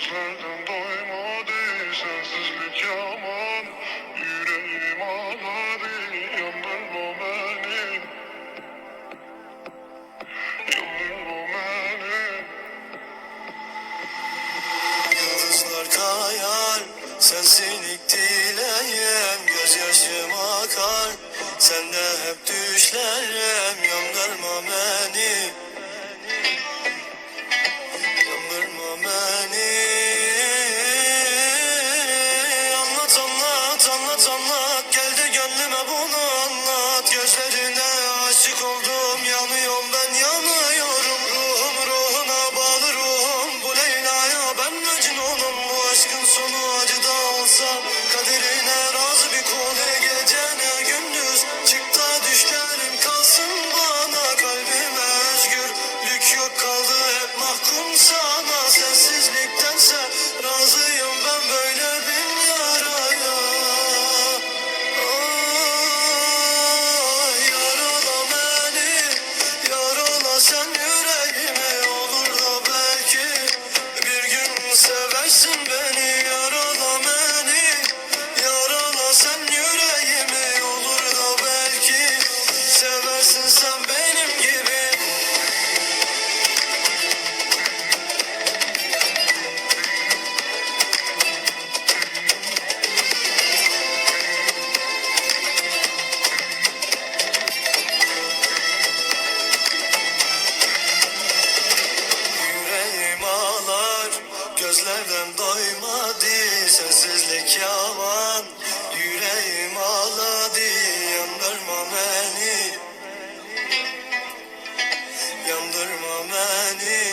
Gözlerden doymadı sensizlik yaman. Yüreğim ağladı, yandırma beni. Yandırma beni. Yıldızlar kayar, sensinlik dileğim, gözyaşım akar, sende hep düşlerim, yandırma beni, yandırma beni. Anlat anlat anlat anlat, gel de gönlüme bunu anlat, gözlerine aşık oldum, yanıyorum ben yanıyorum, ruhum ruhuna bağlı ruhum, bu Leyla'ya ben Mecnunum, bu aşkın sonu acı da olsa, kaderine razı bir kul, ne gece ne gündüz, çık da düşlerim kalsın bana, kalbime özgürlük yok kaldı hep mahkum sana, sensizliktense razıyım ben böyle bir yaraya. Yarala beni, yarala sen yüreğimi, olur da belki bir gün seversin beni. Yarala beni, yarala sen yüreğimi, olur da belki seversin sen benim gibi. Yüreğim ağlar, gözlerden doymadı, sensizlik yalan. Yüreğim ağladı, yandırma beni, yandırma beni.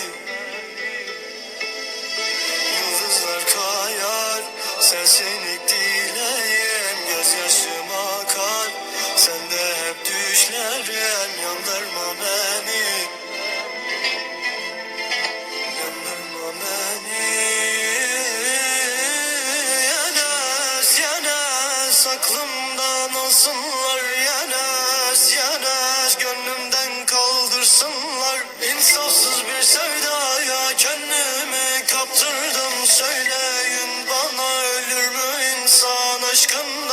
Yıldızlar kayar, sensinlik dileğim, gözyaşım akar, sende hep düşlerim, yandırma beni, yandırma beni. Yenes yenes aklımdan alsınlar, yenes yenes gönlümden kaldırsınlar. İnsafsız bir sevdaya kendimi kaptırdım, söyleyin bana ölür mü insan aşkın